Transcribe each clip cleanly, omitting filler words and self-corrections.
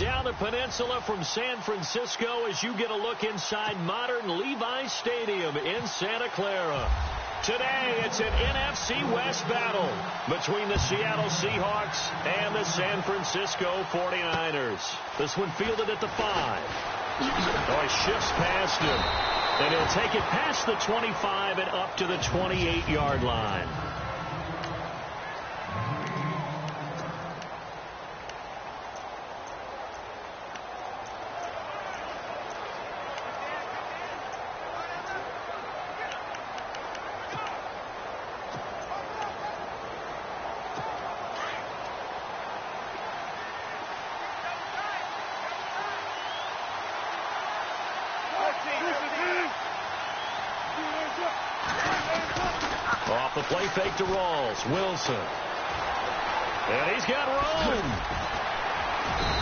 down the peninsula from San Francisco as you get a look inside modern Levi's Stadium in Santa Clara. Today, it's an NFC West battle between the Seattle Seahawks and the San Francisco 49ers. This one fielded at the 5. Oh, he shifts past him. And he'll take it past the 25 and up to the 28-yard line. Off the play fake to Rawls. Wilson. And he's got room.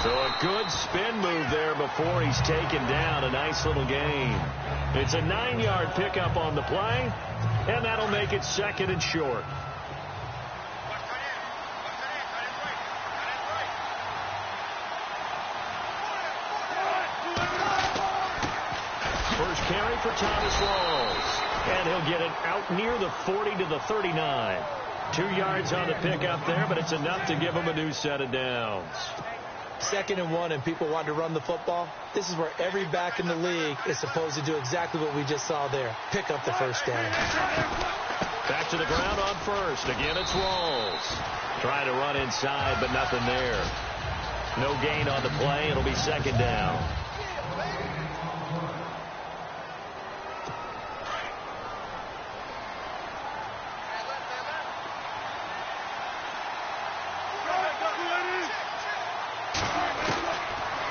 So a good spin move there before he's taken down. A nice little gain. It's a 9-yard pickup on the play, and that'll make it 2nd and short. First carry for Thomas Rawls. And he'll get it out near the 40 to the 39. 2 yards on the pickup there, but it's enough to give him a new set of downs. 2nd and 1, and people want to run the football. This is where every back in the league is supposed to do exactly what we just saw there. Pick up the first down. Back to the ground on first. Again, it's Rawls. Trying to run inside, but nothing there. No gain on the play. It'll be 2nd down.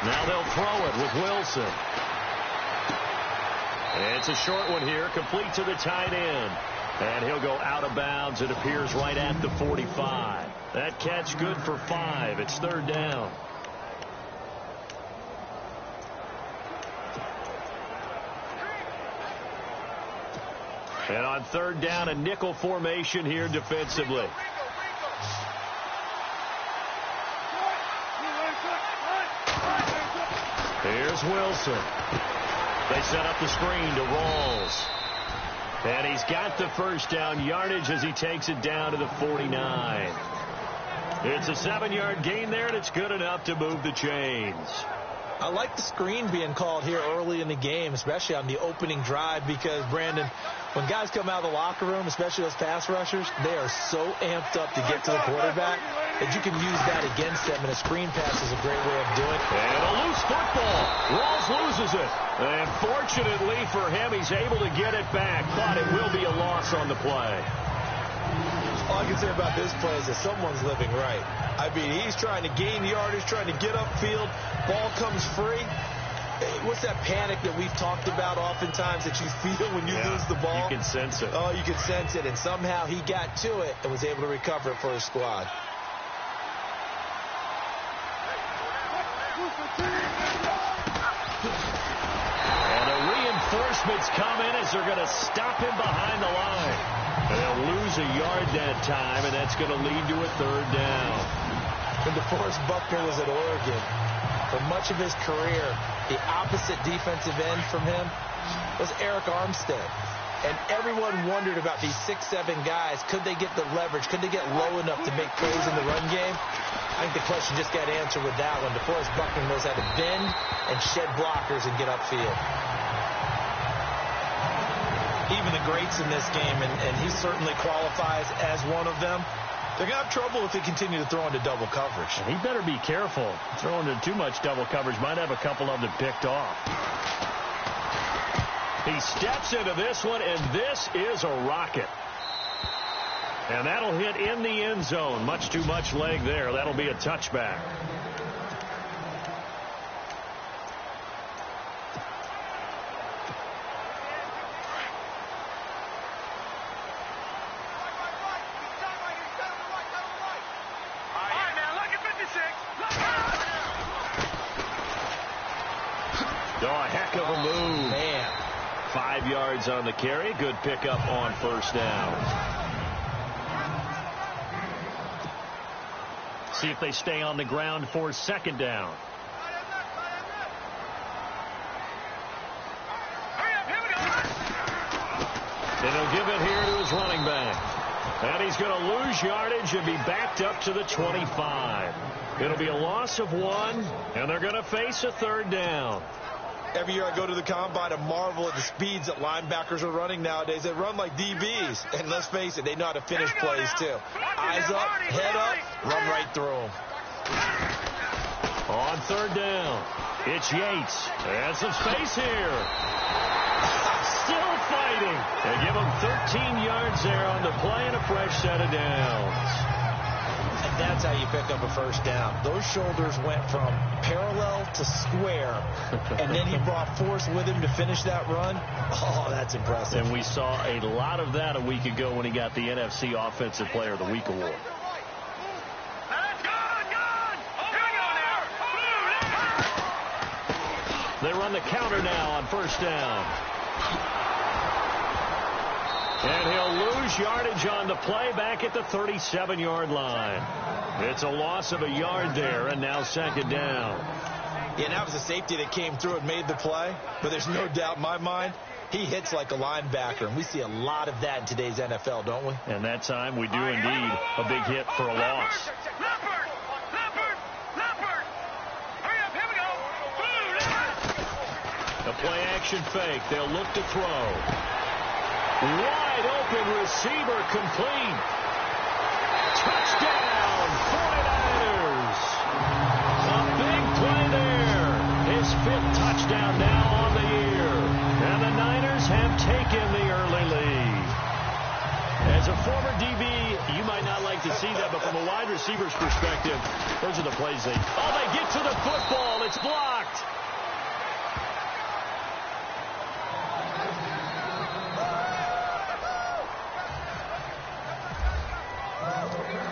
Now they'll throw it with Wilson. It's a short one here, complete to the tight end. And he'll go out of bounds. It appears right at the 45. That catch good for 5. It's 3rd down. And on 3rd down, a nickel formation here defensively. Here's Wilson. They set up the screen to Rawls. And he's got the first down yardage as he takes it down to the 49. It's a 7-yard gain there, and it's good enough to move the chains. I like the screen being called here early in the game, especially on the opening drive, because, Brandon, when guys come out of the locker room, especially those pass rushers, they are so amped up to get to the quarterback that you can use that against them, and a screen pass is a great way of doing it. And a loose football. Rawls loses it. And fortunately for him, he's able to get it back, but it will be a loss on the play. All I can say about this play is that someone's living right. I mean, he's trying to gain yardage, trying to get upfield. Ball comes free. What's that panic that we've talked about oftentimes that you feel when you lose the ball? You can sense it. Oh, you can sense it. And somehow he got to it and was able to recover it for his squad. And the reinforcements come in as they're going to stop him behind the line. And they'll lose a yard that time, and that's going to lead to a 3rd down. When DeForest Buckner was at Oregon, for much of his career, the opposite defensive end from him was Eric Armstead. And everyone wondered about these 6'7" guys. Could they get the leverage? Could they get low enough to make plays in the run game? I think the question just got answered with that one. DeForest Buckner knows how to bend and shed blockers and get upfield. Even the greats in this game, and he certainly qualifies as one of them, they're going to have trouble if they continue to throw into double coverage. He better be careful. Throwing into too much double coverage might have a couple of them picked off. He steps into this one, and this is a rocket. And that'll hit in the end zone. Much too much leg there. That'll be a touchback. Oh, a heck of a move. Man. 5 yards on the carry. Good pickup on 1st down. See if they stay on the ground for 2nd down. He'll give it here to his running back. And he's going to lose yardage and be backed up to the 25. It'll be a loss of 1, and they're going to face a 3rd down. Every year I go to the combine and marvel at the speeds that linebackers are running nowadays. They run like DBs. And let's face it, they know how to finish plays too. Eyes up, head up, run right through them. On 3rd down, it's Yates. And some space here. Still fighting. They give him 13 yards there on the play and a fresh set of downs. And that's how you pick up a 1st down. Those shoulders went from parallel to square, and then he brought force with him to finish that run. Oh, that's impressive. And we saw a lot of that a week ago when he got the NFC Offensive Player of the Week award. They run the counter now on 1st down. And he'll lose yardage on the play back at the 37-yard line. It's a loss of a yard there, and now 2nd down. Yeah, that was a safety that came through and made the play. But there's no doubt in my mind, he hits like a linebacker. And we see a lot of that in today's NFL, don't we? And that time we do indeed. A big hit for a loss. A play-action fake. They'll look to throw. Wide open receiver complete. Touchdown, 49ers. A big play there. His 5th touchdown now on the year. And the Niners have taken the early lead. As a former DB, you might not like to see that, but from a wide receiver's perspective, those are the plays they get to the football. It's blocked.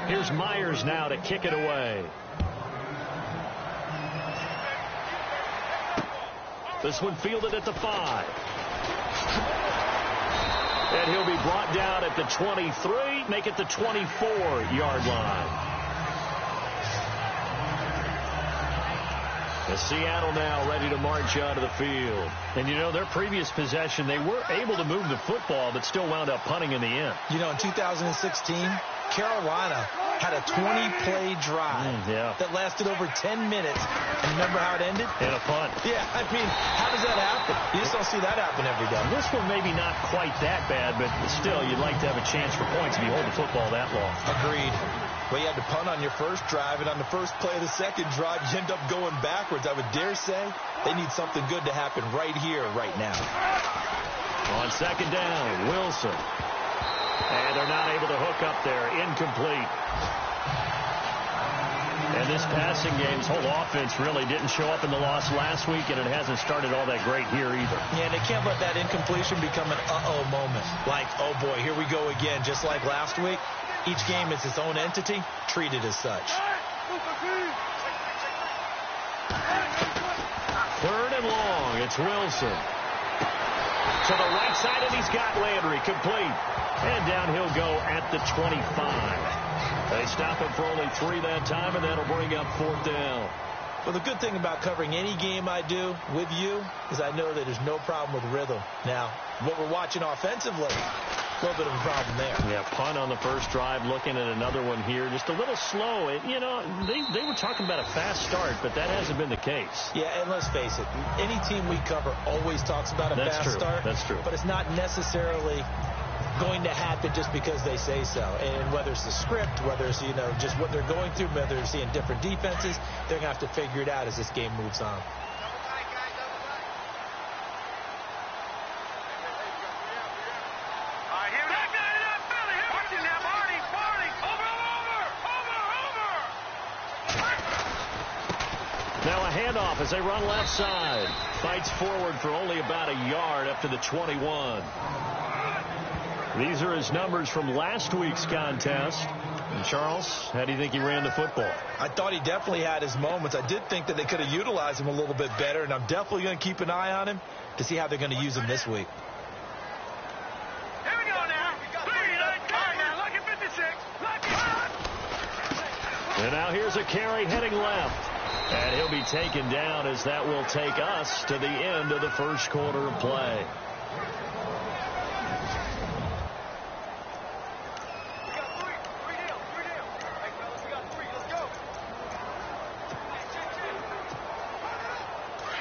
Here's Myers now to kick it away. This one fielded at the 5. And he'll be brought down at the 23, make it the 24-yard line. As Seattle now ready to march out of the field. And, you know, their previous possession, they were able to move the football, but still wound up punting in the end. You know, in 2016, Carolina had a 20-play drive that lasted over 10 minutes. And remember how it ended? In a punt. Yeah, I mean, how does that happen? You just don't see that happen every day. This one maybe not quite that bad, but still, you'd like to have a chance for points if you hold the football that long. Agreed. Well, you had to punt on your first drive, and on the first play of the second drive, you end up going backwards. I would dare say they need something good to happen right here, right now. On 2nd down, Wilson. And they're not able to hook up there. Incomplete. And this passing game's whole offense really didn't show up in the loss last week, and it hasn't started all that great here either. Yeah, and they can't let that incompletion become an uh-oh moment. Like, oh, boy, here we go again, just like last week. Each game is its own entity, treated as such. 3rd and long. It's Wilson. To the right side, and he's got Landry complete. And down he'll go at the 25. They stop him for only 3 that time, and that'll bring up 4th down. Well, the good thing about covering any game I do with you is I know that there's no problem with rhythm. Now, what we're watching offensively, a little bit of a problem there. Yeah, punt on the first drive, looking at another one here. Just a little slow. You know, they were talking about a fast start, but that hasn't been the case. Yeah, and let's face it, any team we cover always talks about a fast start. That's true. But it's not necessarily going to happen just because they say so. And whether it's the script, whether it's, you know, just what they're going through, whether they're seeing different defenses, they're going to have to figure it out as this game moves on. Now a handoff as they run left side. Fights forward for only about a yard up to the 21. These are his numbers from last week's contest. And Charles, how do you think he ran the football? I thought he definitely had his moments. I did think that they could have utilized him a little bit better, and I'm definitely going to keep an eye on him to see how they're going to use him this week. Here we go now. Look at 56. And now here's a carry heading left. And he'll be taken down as that will take us to the end of the first quarter of play.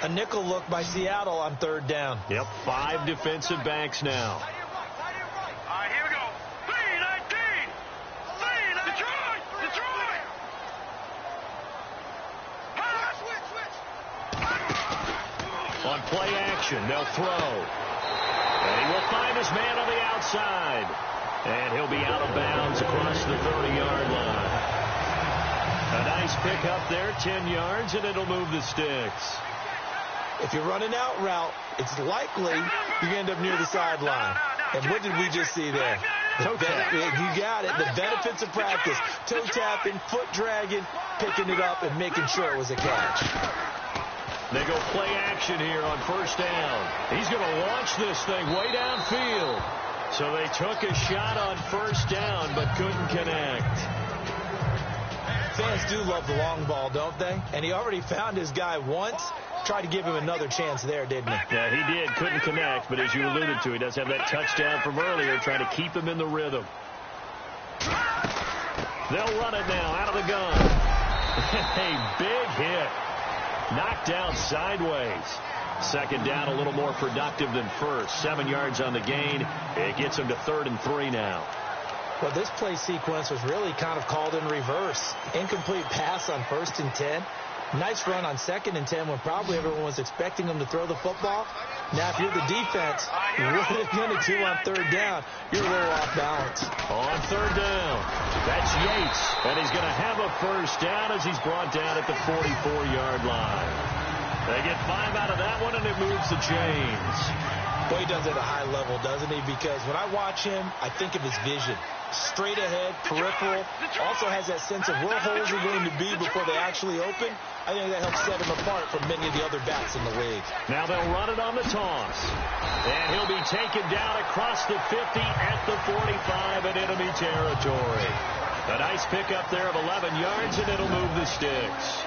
A nickel look by Seattle on third down. Yep, 5 defensive backs now. All right, here we go. 3-19. Detroit. On play action, they'll throw. And he will find his man on the outside. And he'll be out of bounds across the 30-yard line. A nice pickup there, 10 yards, and it'll move the sticks. If you run an out route, it's likely you end up near the sideline. And what did we just see there? You got it. The benefits of practice. Toe tapping, foot dragging, picking it up, and making sure it was a catch. They go play action here on first down. He's going to launch this thing way downfield. So they took a shot on first down, but couldn't connect. Fans do love the long ball, don't they? And he already found his guy once. Tried to give him another chance there, didn't he? Yeah, he did. Couldn't connect, but as you alluded to, he does have that touchdown from earlier, trying to keep him in the rhythm. They'll run it now out of the gun. A big hit. Knocked down sideways. Second down, a little more productive than first. 7 yards on the gain. It gets him to 3rd and 3 now. Well, this play sequence was really kind of called in reverse. Incomplete pass on 1st and 10. Nice run on 2nd and 10 when probably everyone was expecting him to throw the football. Now, if you're the defense, what are you going to do on 3rd down? You're a little off balance. On 3rd down, that's Yates. And he's going to have a first down as he's brought down at the 44-yard line. They get 5 out of that one, and it moves to James. Boy, he does it at a high level, doesn't he? Because when I watch him, I think of his vision. Straight ahead, peripheral. Also has that sense of where holes are going to be before they actually open. I think that helps set him apart from many of the other backs in the league. Now they'll run it on the toss. And he'll be taken down across the 50 at the 45 in enemy territory. A nice pickup there of 11 yards, and it'll move the sticks.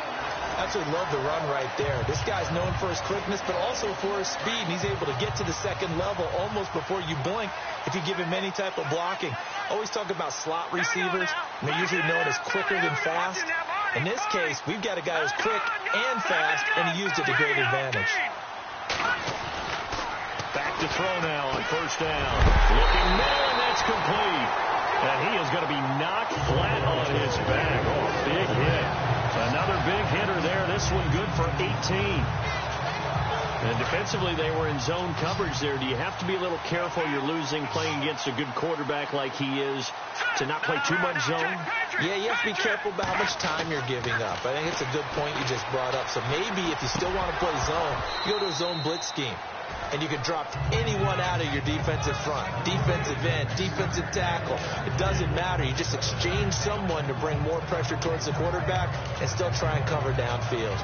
Absolutely love the run right there. This guy's known for his quickness, but also for his speed, and he's able to get to the second level almost before you blink if you give him any type of blocking. Always talk about slot receivers, and they're usually known as quicker than fast. In this case, we've got a guy who's quick and fast, and he used it to great advantage. Back to throw now on first down. Looking middle, and that's complete. And he is going to be knocked flat on his back. Oh, big hit. Another big hitter there. This one good for 18. And defensively, they were in zone coverage there. Do you have to be a little careful? You're losing playing against a good quarterback like he is to not play too much zone? Yeah, you have to be careful about how much time you're giving up. I think it's a good point you just brought up. So maybe if you still want to play zone, you go to a zone blitz scheme. And you can drop anyone out of your defensive front, defensive end, defensive tackle. It doesn't matter. You just exchange someone to bring more pressure towards the quarterback and still try and cover downfield.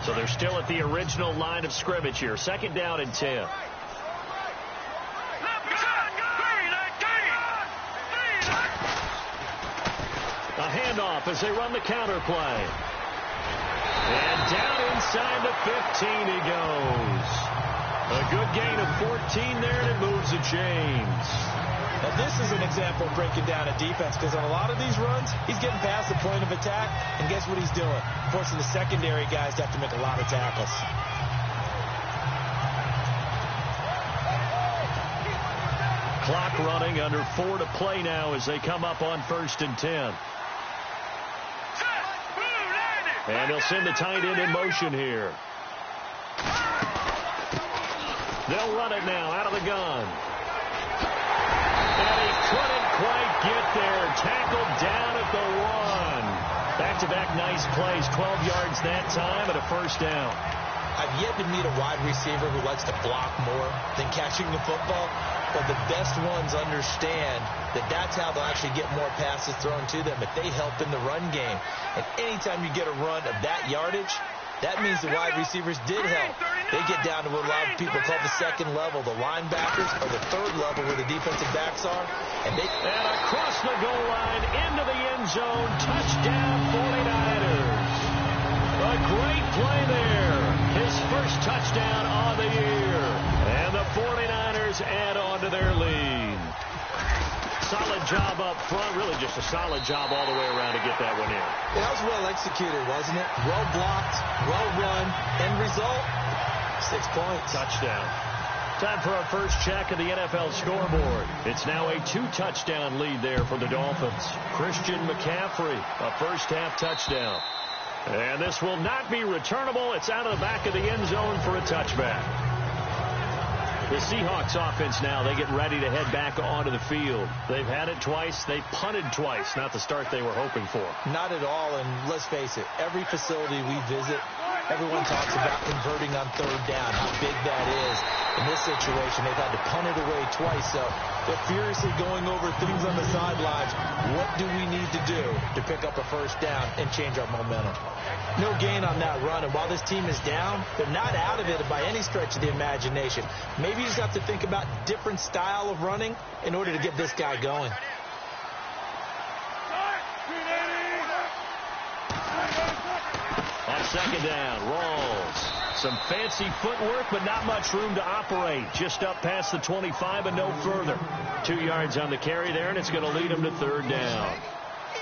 So they're still at the original line of scrimmage here. 2nd down and 10. A handoff as they run the counter play. And down inside the 15 he goes. A good gain of 14 there, and it moves to James. Now, this is an example of breaking down a defense, because on a lot of these runs, he's getting past the point of attack, and guess what he's doing? Forcing the secondary guys to have to make a lot of tackles. Clock running, under 4 to play now as they come up on 1st and 10. And he'll send the tight end in motion here. They'll run it now out of the gun. And he couldn't quite get there. Tackled down at the 1. Back-to-back nice plays. 12 yards that time and a first down. I've yet to meet a wide receiver who likes to block more than catching the football. But the best ones understand that that's how they'll actually get more passes thrown to them if they help in the run game. And anytime you get a run of that yardage, that means the wide receivers did help. They get down to what a lot of people call the 2nd level, the linebackers, or the 3rd level where the defensive backs are. And across the goal line, into the end zone, touchdown 49ers. A great play there. His first touchdown on the year. And the 49ers add on to their lead. solid job up front. Really just a solid job all the way around to get that one in. Yeah, that was well executed, wasn't it? Well blocked, well run. End result, 6 points. Touchdown. Time for our first check of the NFL scoreboard. It's now a 2-touchdown lead there for the Dolphins. Christian McCaffrey, a first-half touchdown. And this will not be returnable. It's out of the back of the end zone for a touchback. The Seahawks offense now, they get ready to head back onto the field. They've had it twice. They punted twice. Not the start they were hoping for. Not at all, and let's face it, every facility we visit, everyone talks about converting on third down, how big that is. In this situation, they've had to punt it away twice, so they're furiously going over things on the sidelines. What do we need to do to pick up a first down and change our momentum? No gain on that run, and while this team is down, they're not out of it by any stretch of the imagination. Maybe you just have to think about different style of running in order to get this guy going. On second down, Rawls. Some fancy footwork, but not much room to operate. Just up past the 25 and no further. 2 yards on the carry there, and it's going to lead him to third down.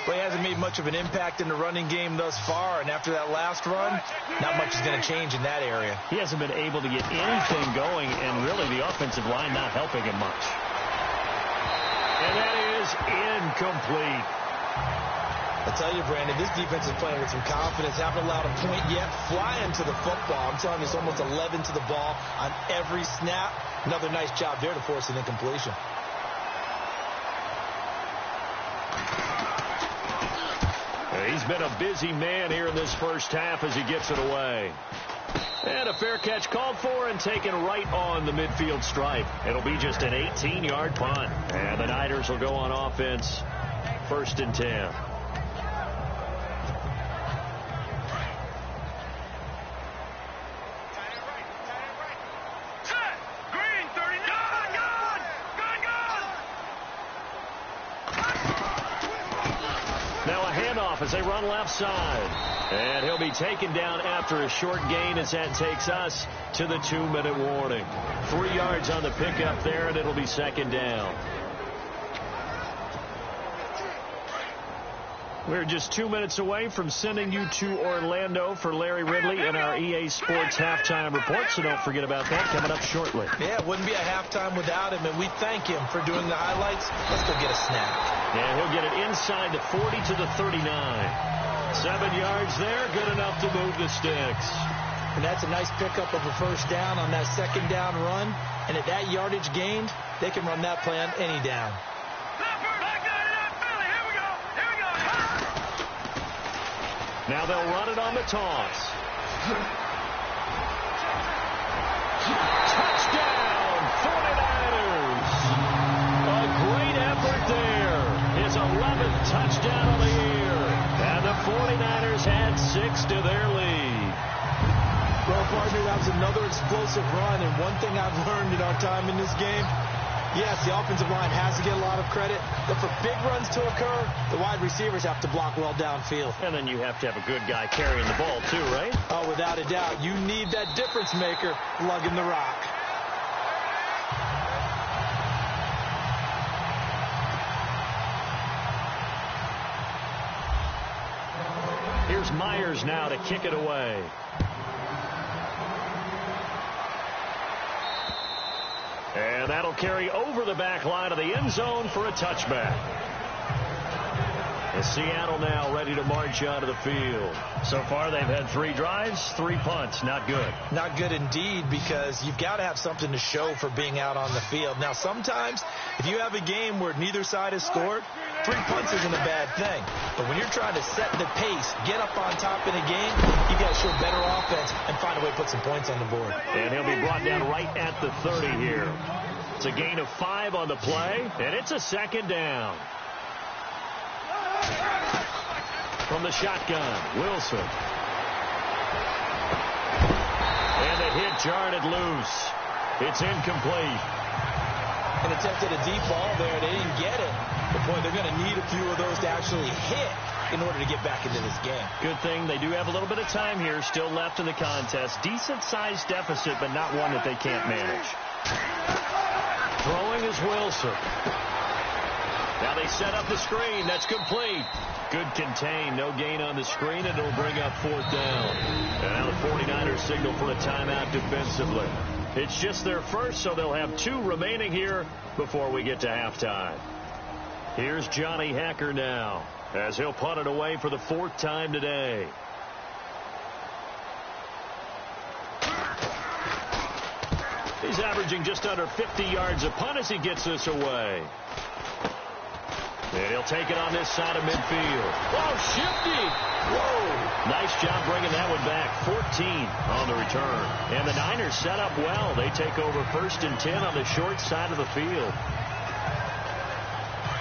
Well, he hasn't made much of an impact in the running game thus far, and after that last run, not much is going to change in that area. He hasn't been able to get anything going, and really the offensive line not helping him much. And that is incomplete. I tell you, Brandon, this defense is playing with some confidence. Haven't allowed a point yet. Flying to the football. I'm telling you, it's almost 11 to the ball on every snap. Another nice job there to force an incompletion. He's been a busy man here in this first half as he gets it away. And a fair catch called for and taken right on the midfield stripe. It'll be just an 18-yard punt. And the Niners will go on offense. 1st and 10. As they run left side. And he'll be taken down after a short gain as that takes us to the 2-minute warning. 3 yards on the pickup there, and it'll be second down. We're just 2 minutes away from sending you to Orlando for Larry Ridley in our EA Sports halftime report, so don't forget about that coming up shortly. Yeah, it wouldn't be a halftime without him, and we thank him for doing the highlights. Let's go get a snap. And he'll get it inside the 40 to the 39. 7 yards there, good enough to move the sticks. And that's a nice pickup of a first down on that second down run. And at that yardage gained, they can run that play on any down. Now they'll run it on the toss. Touchdown, 49ers. A great effort there. His 11th touchdown of the year. And the 49ers add 6 to their lead. Well, partner, that was another explosive run. And one thing I've learned in our time in this game, yes, the offensive line has to get a lot of credit, but for big runs to occur, the wide receivers have to block well downfield. And then you have to have a good guy carrying the ball too, right? Oh, without a doubt. You need that difference maker lugging the rock. Here's Myers now to kick it away. And that'll carry over the back line of the end zone for a touchback. And Seattle now ready to march out of the field. So far, they've had 3 drives, 3 punts. Not good. Not good indeed, because you've got to have something to show for being out on the field. Now, sometimes, if you have a game where neither side has scored, 3 punts isn't a bad thing. But when you're trying to set the pace, get up on top in a game, you got to show better offense and find a way to put some points on the board. And he'll be brought down right at the 30 here. It's a gain of 5 on the play, and it's a second down. From the shotgun, Wilson. And the hit jarred it loose. It's incomplete. An attempt at a deep ball there. They didn't get it. But, boy, they're going to need a few of those to actually hit in order to get back into this game. Good thing they do have a little bit of time here still left in the contest. Decent-sized deficit, but not one that they can't manage. Throwing is Wilson. Now they set up the screen. That's complete. Good contain. No gain on the screen, and it'll bring up 4th down. And now the 49ers signal for a timeout defensively. It's just their first, so they'll have 2 remaining here before we get to halftime. Here's Johnny Hacker now, as he'll punt it away for the 4th time today. He's averaging just under 50 yards a punt as he gets this away. And he'll take it on this side of midfield. Whoa, shifty. Whoa. Nice job bringing that one back. 14 on the return. And the Niners set up well. They take over 1st and 10 on the short side of the field.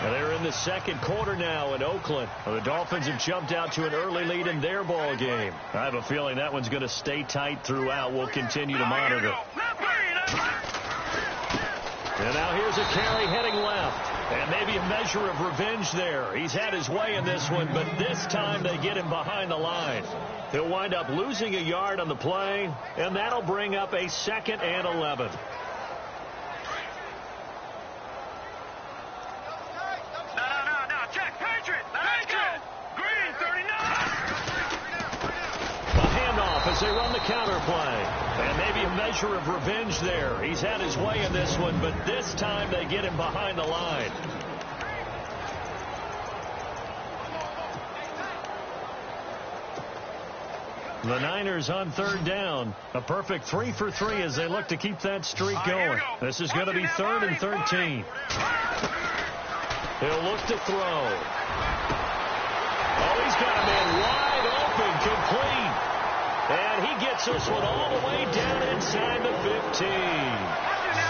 And they're in the second quarter now in Oakland. Well, the Dolphins have jumped out to an early lead in their ball game. I have a feeling that one's going to stay tight throughout. We'll continue to monitor. And now here's a carry heading left. And maybe a measure of revenge there. He's had his way in this one, but this time they get him behind the line. He'll wind up losing a yard on the play, and that'll bring up a 2nd and 11. As they run the counter play. And maybe a measure of revenge there. He's had his way in this one, but this time they get him behind the line. The Niners on 3rd down. A perfect 3 for 3 as they look to keep that streak going. This is going to be 3rd and 13. He'll look to throw. Oh, he's got a man wide open, complete. And he gets this one all the way down inside the 15.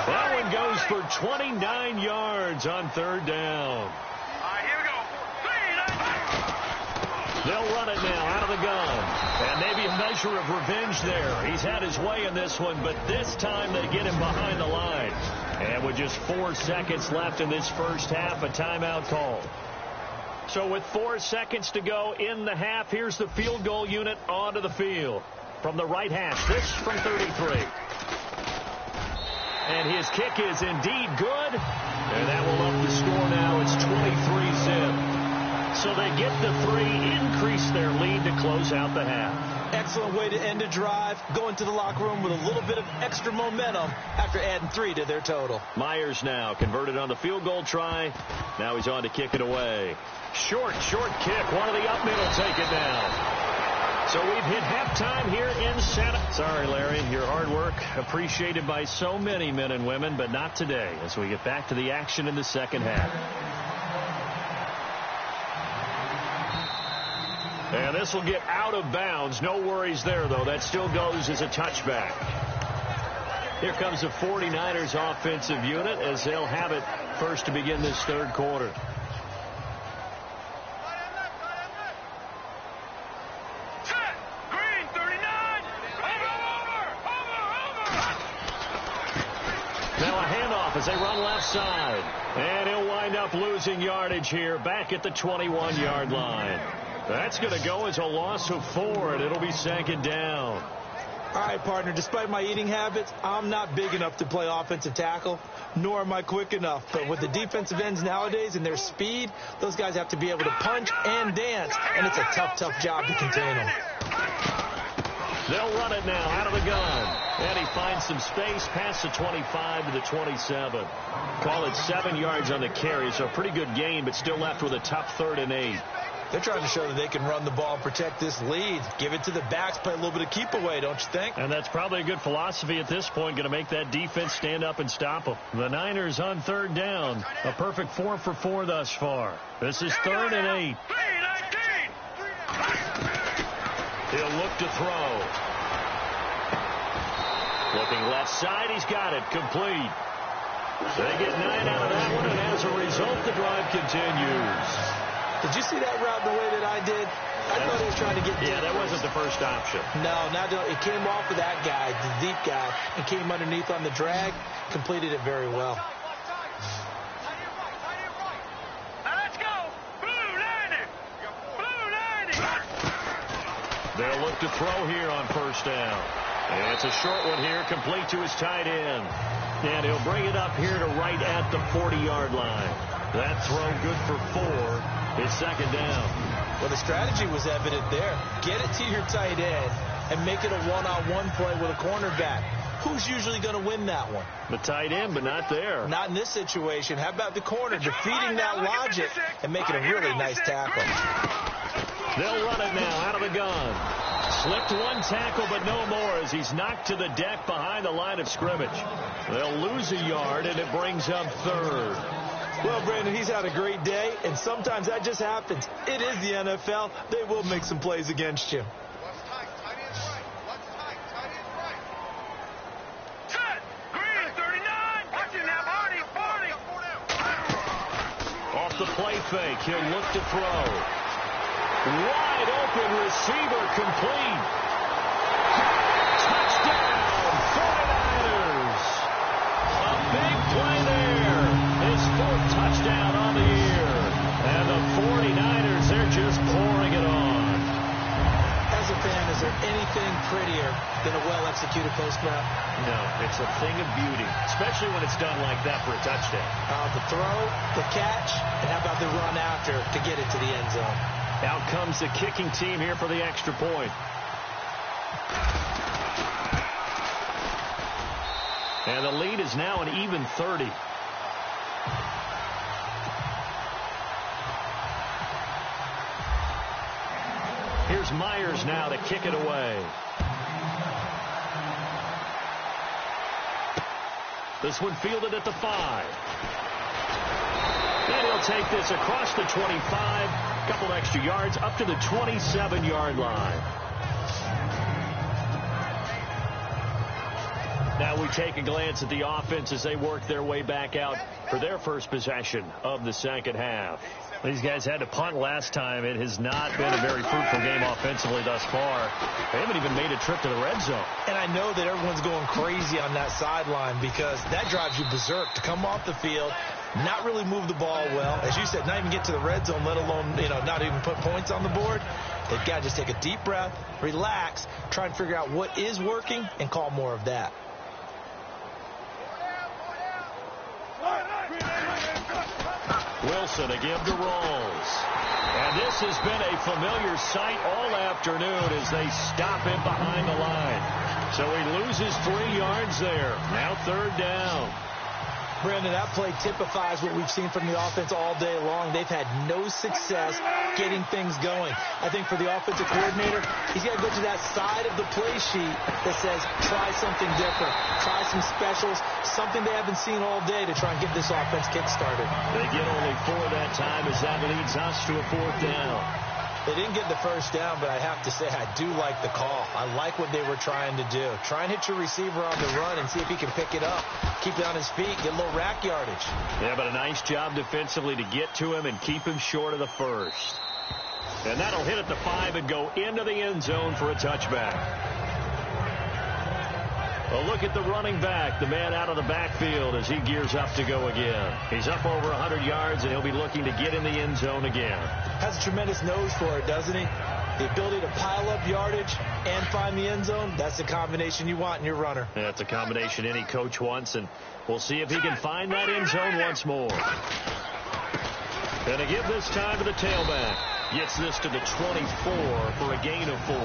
That one goes for 29 yards on 3rd down. Here we go. They'll run it now out of the gun. And maybe a measure of revenge there. He's had his way in this one, but this time they get him behind the line. And with just 4 seconds left in this first half, a timeout call. So with 4 seconds to go in the half, here's the field goal unit onto the field. From the right hash, this from 33. And his kick is indeed good. And that will up the score now. It's 23-zip. So they get the 3, increase their lead to close out the half. Excellent way to end a drive. Go into the locker room with a little bit of extra momentum after adding 3 to their total. Myers now converted on the field goal try. Now he's on to kick it away. Short kick. One of the up middle take it down. So we've hit halftime here in Santa. Sorry, Larry, your hard work appreciated by so many men and women, but not today as we get back to the action in the second half. And this will get out of bounds. No worries there, though. That still goes as a touchback. Here comes the 49ers offensive unit as they'll have it first to begin this 3rd quarter. As they run left side. And he'll wind up losing yardage here back at the 21-yard line. That's going to go as a loss of 4, and it'll be 2nd down. All right, partner, despite my eating habits, I'm not big enough to play offensive tackle, nor am I quick enough. But with the defensive ends nowadays and their speed, those guys have to be able to punch and dance, and it's a tough job to contain them. They'll run it now out of the gun. And he finds some space past the 25 to the 27. Call it 7 yards on the carry, so a pretty good gain, but still left with a tough 3rd and 8. They're trying to show that they can run the ball and protect this lead. Give it to the backs, play a little bit of keep away, don't you think? And that's probably a good philosophy at this point, going to make that defense stand up and stop them. The Niners on 3rd down. A perfect 4 for 4 thus far. This is 3rd and 8. He'll look to throw. Looking left side, he's got it. Complete. They get 9 out of that one, and as a result, the drive continues. Did you see that route the way that I did? I thought he was trying to get deep. Yeah, that wasn't the first option. No, it came off of that guy, the deep guy, and came underneath on the drag. Completed it very well. Let's go. Blue 90. Blue 90. They'll look to throw here on 1st down. And it's a short one here, complete to his tight end. And he'll bring it up here to right at the 40-yard line. That throw good for 4. It's second down. Well, the strategy was evident there. Get it to your tight end and make it a one-on-one play with a cornerback. Who's usually going to win that one? The tight end, but not there. Not in this situation. How about the corner defeating that logic and making a really nice tackle? They'll run it now out of the gun. Slipped one tackle, but no more as he's knocked to the deck behind the line of scrimmage. They'll lose a yard, and it brings up third. Well, Brandon, he's had a great day, and sometimes that just happens. It is the NFL. They will make some plays against you. Off the play fake, he'll look to throw. Wide open receiver complete. Touchdown, 49ers. A big play there. His 4th touchdown on the year. And the 49ers, they're just pouring it on. As a fan, is there anything prettier than a well-executed post route? No, it's a thing of beauty, especially when it's done like that for a touchdown. The throw, the catch, and how about the run after to get it to the end zone? Out comes the kicking team here for the extra point. And the lead is now an even 30. Here's Myers now to kick it away. This one fielded at the 5. And he'll take this across the 25. Couple extra yards up to the 27-yard line. Now we take a glance at the offense as they work their way back out for their first possession of the second half. These guys had to punt last time. It has not been a very fruitful game offensively thus far. They haven't even made a trip to the red zone. And I know that everyone's going crazy on that sideline because that drives you berserk to come off the field, not really move the ball well. As you said, not even get to the red zone, let alone, not even put points on the board. They've got to just take a deep breath, relax, try and figure out what is working, and call more of that. Wilson to give to Rolls. And this has been a familiar sight all afternoon as they stop him behind the line. So he loses 3 yards there. Now third down. Brandon, that play typifies what we've seen from the offense all day long. They've had no success getting things going. I think for the offensive coordinator, he's got to go to that side of the play sheet that says, try something different, try some specials, something they haven't seen all day to try and get this offense kick-started. They get only 4 that time as that leads us to a 4th down. They didn't get the first down, but I have to say I do like the call. I like what they were trying to do. Try and hit your receiver on the run and see if he can pick it up, keep it on his feet, get a little rack yardage. Yeah, but a nice job defensively to get to him and keep him short of the first. And that'll hit at the 5 and go into the end zone for a touchback. A look at the running back, the man out of the backfield as he gears up to go again. He's up over 100 yards, and he'll be looking to get in the end zone again. Has a tremendous nose for it, doesn't he? The ability to pile up yardage and find the end zone, that's the combination you want in your runner. That's a combination any coach wants, and we'll see if he can find that end zone once more. Going to give this time to the tailback. Gets this to the 24 for a gain of 4.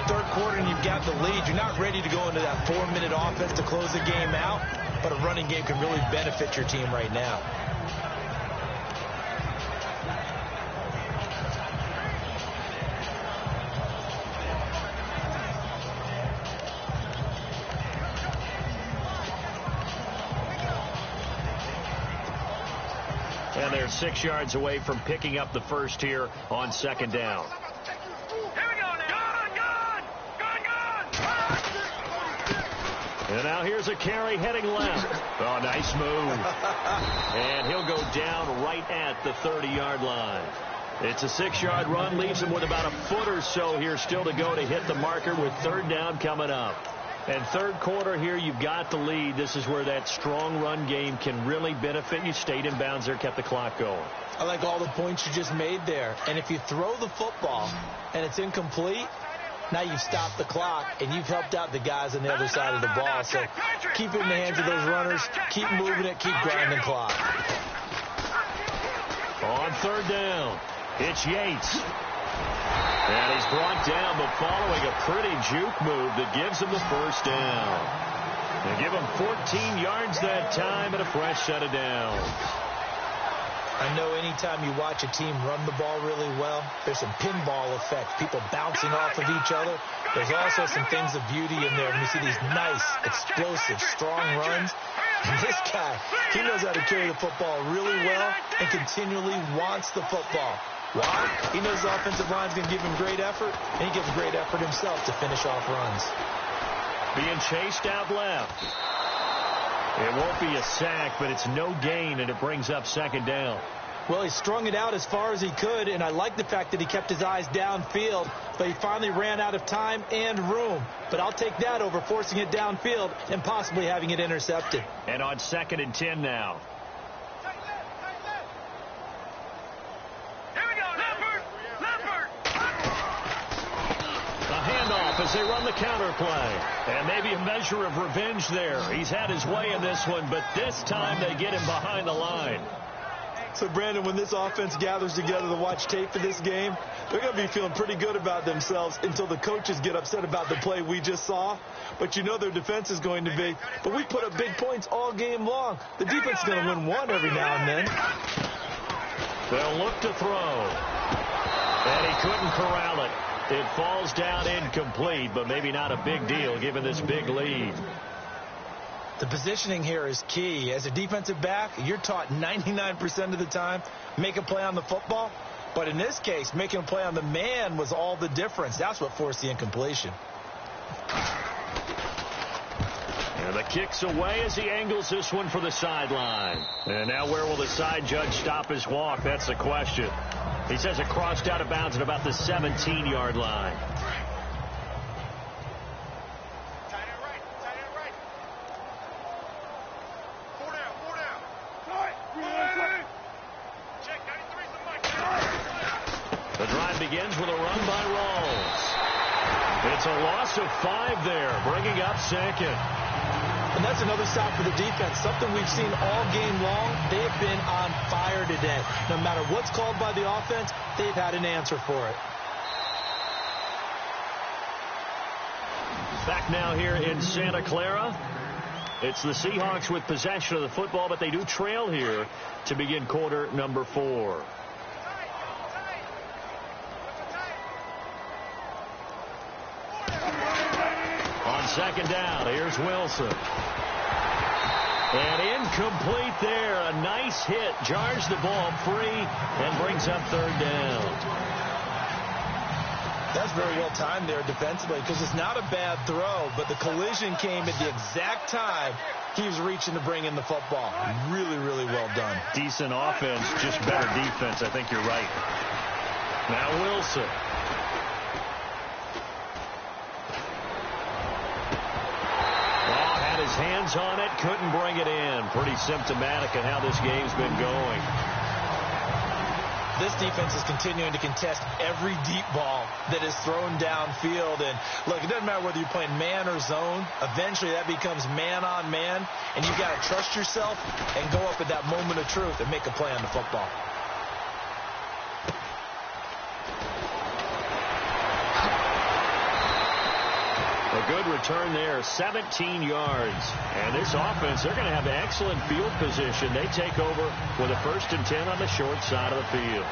Third quarter and you've got the lead. You're not ready to go into that 4-minute offense to close the game out, but a running game can really benefit your team right now. And they're 6 yards away from picking up the first here on second down. And now here's a carry heading left. Oh, nice move. And he'll go down right at the 30-yard line. It's a 6-yard run, leaves him with about a foot or so here still to go to hit the marker with third down coming up. And third quarter here, you've got the lead. This is where that strong run game can really benefit you. Stayed in bounds there, kept the clock going. I like all the points you just made there. And if you throw the football and it's incomplete, now you've stopped the clock, and you've helped out the guys on the other side of the ball. So keep it in the hands of those runners. Keep moving it. Keep grinding clock. third down. It's Yates. And he's brought down, but following a pretty juke move that gives him the first down. They give him 14 yards that time and a fresh set of downs. I know anytime you watch a team run the ball really well, there's some pinball effect, people bouncing off of each other. There's also some things of beauty in there when you see these nice, explosive, strong runs. And this guy, he knows how to carry the football really well and continually wants the football. Why? He knows the offensive line's going to give him great effort, and he gives great effort himself to finish off runs. Being chased out left. It won't be a sack, but it's no gain, and it brings up second down. Well, he strung it out as far as he could, and I like the fact that he kept his eyes downfield, but he finally ran out of time and room. But I'll take that over forcing it downfield and possibly having it intercepted. And on 2nd and 10 now. As they run the counter play. And maybe a measure of revenge there. He's had his way in this one, but this time they get him behind the line. So, Brandon, when this offense gathers together to watch tape for this game, they're going to be feeling pretty good about themselves until the coaches get upset about the play we just saw. But you know their defense is going to be. But we put up big points all game long. The defense is going to win one every now and then. They'll look to throw. And he couldn't corral it. It falls down incomplete, but maybe not a big deal given this big lead. The positioning here is key. As a defensive back, you're taught 99% of the time, make a play on the football. But in this case, making a play on the man was all the difference. That's what forced the incompletion. And the kick's away as he angles this one for the sideline. And now where will the side judge stop his walk? That's the question. He says it crossed out of bounds at about the 17-yard line. The drive begins with a run by Rawls. It's a loss of 5 there, bringing up 2nd. And that's another stop for the defense. Something we've seen all game long. They have been on fire today. No matter what's called by the offense, they've had an answer for it. Back now here in Santa Clara. It's the Seahawks with possession of the football, but they do trail here to begin quarter number 4. On 2nd down, here's Wilson. And incomplete there. A nice hit. Jars the ball free and brings up 3rd down. That's very well timed there defensively because it's not a bad throw, but the collision came at the exact time he was reaching to bring in the football. Really, really well done. Decent offense, just better defense. I think you're right. Now Wilson. His hands on it, couldn't bring it in. Pretty symptomatic of how this game's been going. This defense is continuing to contest every deep ball that is thrown downfield. And look, it doesn't matter whether you're playing man or zone. Eventually that becomes man on man. And you got to trust yourself and go up at that moment of truth and make a play on the football. A good return there, 17 yards. And this offense, they're going to have excellent field position. They take over with a 1st and 10 on the short side of the field.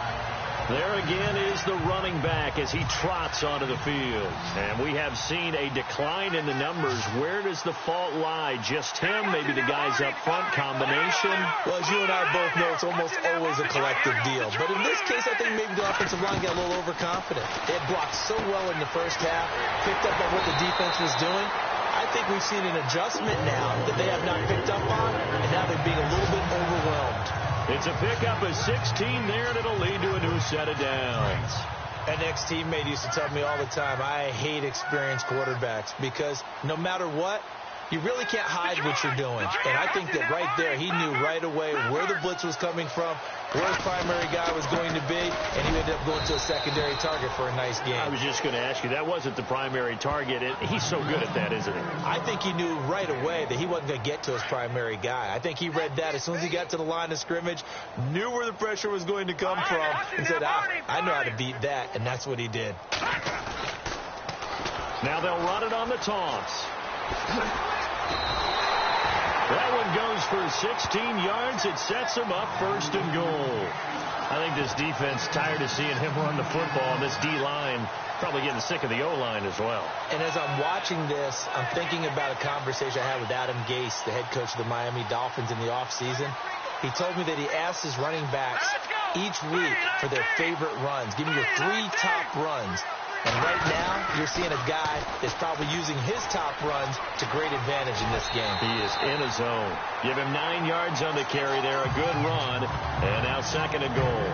There again is the running back as he trots onto the field. And we have seen a decline in the numbers. Where does the fault lie? Just him? Maybe the guys up front combination? Well, as you and I both know, it's almost always a collective deal. But in this case, I think maybe the offensive line got a little overconfident. They had blocked so well in the first half, picked up on what the defense was doing. I think we've seen an adjustment now that they have not picked up on, and now they're being a little bit overwhelmed. It's a pickup of 16 there, and it'll lead to a new set of downs. An ex-teammate used to tell me all the time, I hate experienced quarterbacks because no matter what, You really can't hide what you're doing. And I think that right there, he knew right away where the blitz was coming from, where his primary guy was going to be, and he ended up going to a secondary target for a nice game. I was just going to ask you, that wasn't the primary target. He's so good at that, isn't he? I think he knew right away that he wasn't going to get to his primary guy. I think he read that as soon as he got to the line of scrimmage, knew where the pressure was going to come from, and said, I know how to beat that, and that's what he did. Now they'll run it on the toss. That one goes for 16 yards. It sets him up 1st and goal. I think this defense tired of seeing him run the football, and this D-line probably getting sick of the O-line as well. And as I'm watching this, I'm thinking about a conversation I had with Adam Gase, the head coach of the Miami Dolphins in the offseason. He told me that he asked his running backs each week for their favorite runs. Give me your 3 top runs. And right now, you're seeing a guy that's probably using his top runs to great advantage in this game. He is in a zone. Give him 9 yards on the carry there. A good run. And now 2nd and goal.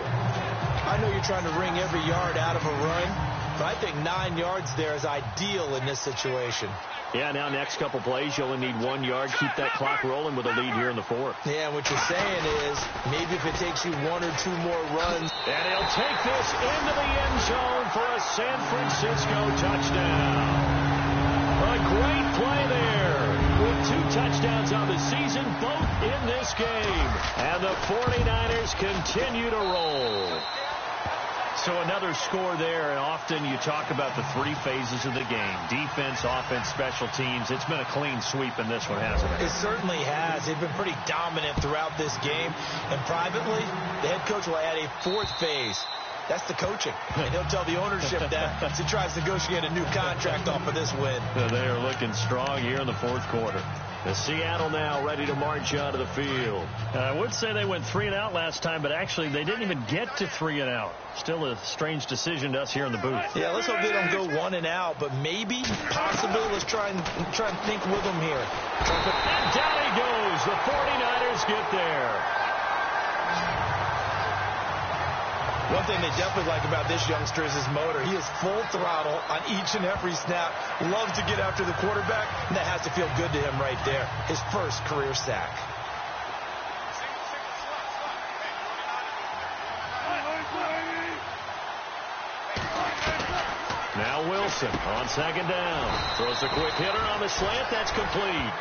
I know you're trying to wring every yard out of a run, but I think 9 yards there is ideal in this situation. Yeah, now next couple plays, you only need 1 yard. Keep that clock rolling with a lead here in the 4th. Yeah, what you're saying is maybe if it takes you 1 or 2 more runs. And he'll take this into the end zone for a San Francisco touchdown. A great play there with 2 touchdowns on the season, both in this game. And the 49ers continue to roll. So another score there, and often you talk about the 3 phases of the game. Defense, offense, special teams. It's been a clean sweep in this one, hasn't it? It certainly has. They've been pretty dominant throughout this game. And privately, the head coach will add a 4th phase. That's the coaching. And he'll tell the ownership that as he tries to negotiate a new contract off of this win. They are looking strong here in the 4th quarter. The Seattle now ready to march out of the field. I would say they went 3 and out last time, but actually they didn't even get to 3 and out. Still a strange decision to us here in the booth. Yeah, let's hope they don't go 1 and out, but maybe, possibly, let's try and think with them here. And down he goes. The 49ers get there. One thing they definitely like about this youngster is his motor. He is full throttle on each and every snap. Loves to get after the quarterback, and that has to feel good to him right there. His first career sack. Now Wilson on 2nd down. Throws a quick hitter on the slant. That's complete.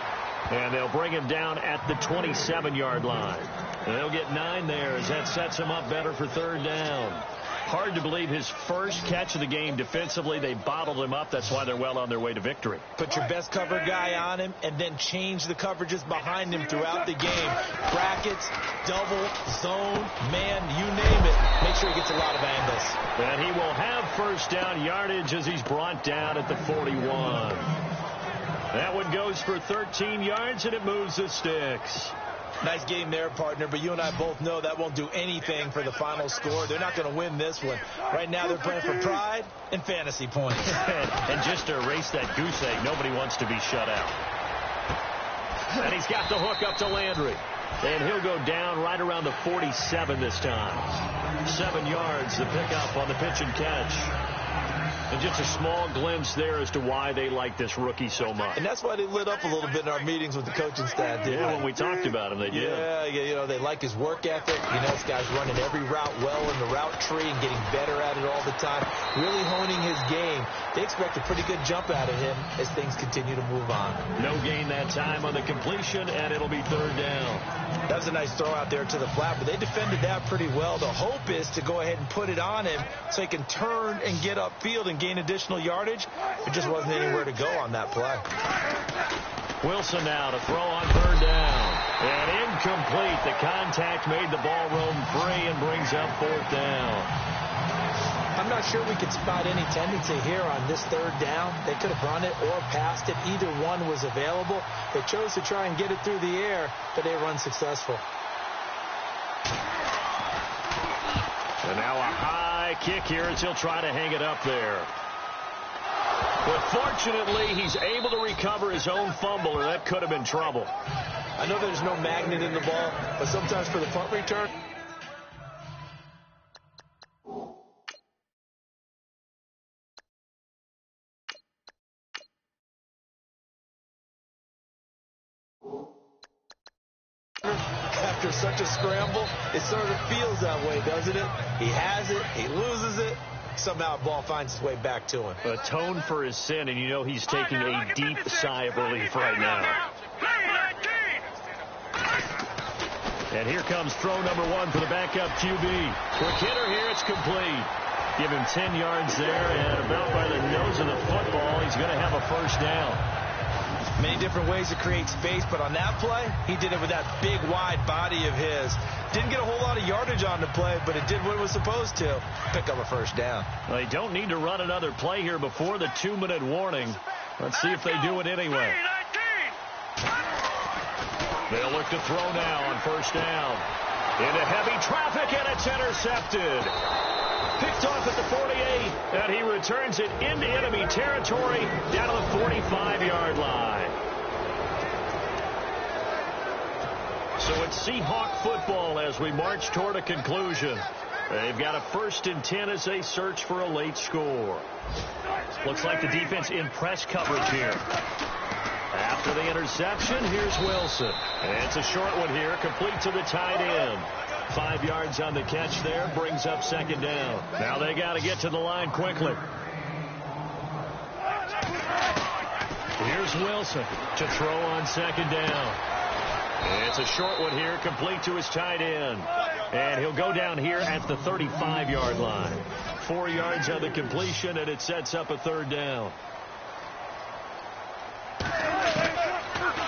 And they'll bring him down at the 27-yard line. And they'll get 9 there as that sets him up better for 3rd down. Hard to believe his first catch of the game defensively. They bottled him up. That's why they're well on their way to victory. Put your best cover guy on him and then change the coverages behind him throughout the game. Brackets, double, zone, man, you name it. Make sure he gets a lot of angles. And he will have 1st down yardage as he's brought down at the 41. That one goes for 13 yards, and it moves the sticks. Nice game there, partner, but you and I both know that won't do anything for the final score. They're not going to win this one. Right now they're playing for pride and fantasy points. And just to erase that goose egg, nobody wants to be shut out. And he's got the hook up to Landry. And he'll go down right around the 47 this time. 7 yards, the pickup on the pitch and catch. And just a small glimpse there as to why they like this rookie so much. And that's why they lit up a little bit in our meetings with the coaching staff. Yeah, when we talked about him, they did. Yeah, you know, they like his work ethic. You know, this guy's running every route well in the route tree and getting better at it all the time. Really honing his game. They expect a pretty good jump out of him as things continue to move on. No gain that time on the completion, and it'll be 3rd down. That was a nice throw out there to the flat, but they defended that pretty well. The hope is to go ahead and put it on him so he can turn and get upfield and gain additional yardage. There just wasn't anywhere to go on that play. Wilson now to throw on 3rd down. And incomplete. The contact made the ball roam free and brings up 4th down. I'm not sure we could spot any tendency here on this 3rd down. They could have run it or passed it. Either one was available. They chose to try and get it through the air, but they were unsuccessful. And now a high kick here as he'll try to hang it up there. But fortunately, he's able to recover his own fumble, or that could have been trouble. I know there's no magnet in the ball, but sometimes for the punt return, after such a scramble, it sort of feels that way, doesn't it? He has it, he loses it. Somehow the ball finds its way back to him. Atone for his sin, and you know he's taking a deep sigh of relief right now. And here comes throw number 1 for the backup QB. Quick hitter here, it's complete. Give him 10 yards there, and about by the nose of the football, he's going to have a first down. Many different ways to create space, but on that play, he did it with that big, wide body of his. Didn't get a whole lot of yardage on the play, but it did what it was supposed to. Pick up a first down. They don't need to run another play here before the 2-minute warning. Let's see if they do it anyway. They'll look to throw now on first down. Into heavy traffic, and it's intercepted. Picked off at the 48, and he returns it into enemy territory down to the 45-yard line. So it's Seahawk football as we march toward a conclusion. They've got a 1st and 10 as they search for a late score. Looks like the defense in press coverage here. After the interception, here's Wilson. And it's a short one here, complete to the tight end. 5 yards on the catch there, brings up 2nd down. Now they got to get to the line quickly. Here's Wilson to throw on 2nd down. And it's a short one here, complete to his tight end. And he'll go down here at the 35-yard line. 4 yards on the completion, and it sets up a 3rd down.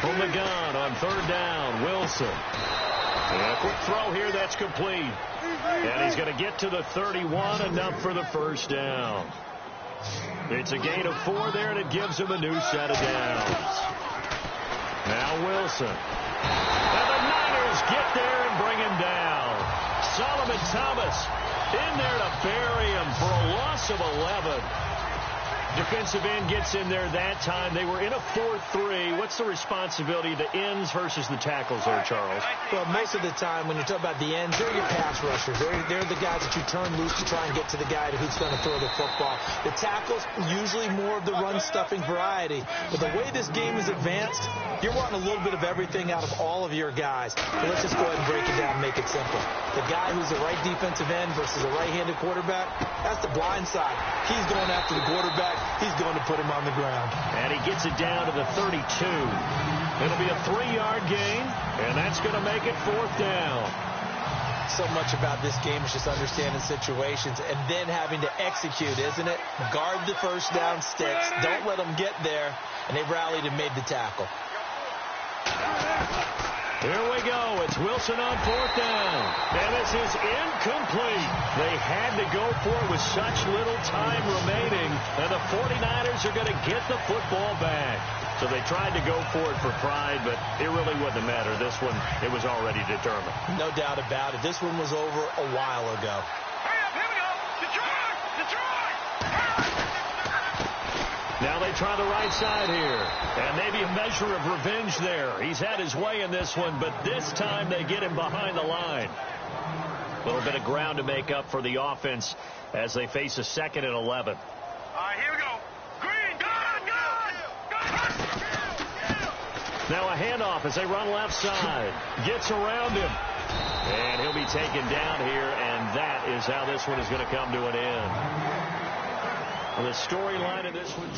From the gun on 3rd down, Wilson. And a quick throw here, that's complete. And he's going to get to the 31, enough for the first down. It's a gain of 4 there, and it gives him a new set of downs. Now Wilson. And the Niners get there and bring him down. Solomon Thomas in there to bury him for a loss of 11. Defensive end gets in there that time. They were in a 4-3. What's the responsibility of the ends versus the tackles there, Charles? Well, most of the time when you talk about the ends, they're your pass rushers. They're the guys that you turn loose to try and get to the guy who's going to throw the football. The tackles, usually more of the run-stuffing variety. But the way this game is advanced, you're wanting a little bit of everything out of all of your guys. So let's just go ahead and break it down and make it simple. The guy who's the right defensive end versus a right-handed quarterback, that's the blind side. He's going after the quarterback. He's going to put him on the ground. And he gets it down to the 32. It'll be a 3-yard gain, and that's going to make it 4th down. So much about this game is just understanding situations and then having to execute, isn't it? Guard the first down sticks. Don't let them get there. And they've rallied and made the tackle. Here we go. It's Wilson on 4th down. And this is incomplete. They had to go for it with such little time remaining. And the 49ers are going to get the football back. So they tried to go for it for pride, but it really wouldn't matter. This one, it was already determined. No doubt about it. This one was over a while ago. Hurry up, here we go. Detroit! Detroit! Now they try the right side here. And maybe a measure of revenge there. He's had his way in this one, but this time they get him behind the line. A little bit of ground to make up for the offense as they face a 2nd and 11. All right, here we go. Green, gun! Now a handoff as they run left side. Gets around him. And he'll be taken down here, and that is how this one is going to come to an end. The storyline of this one...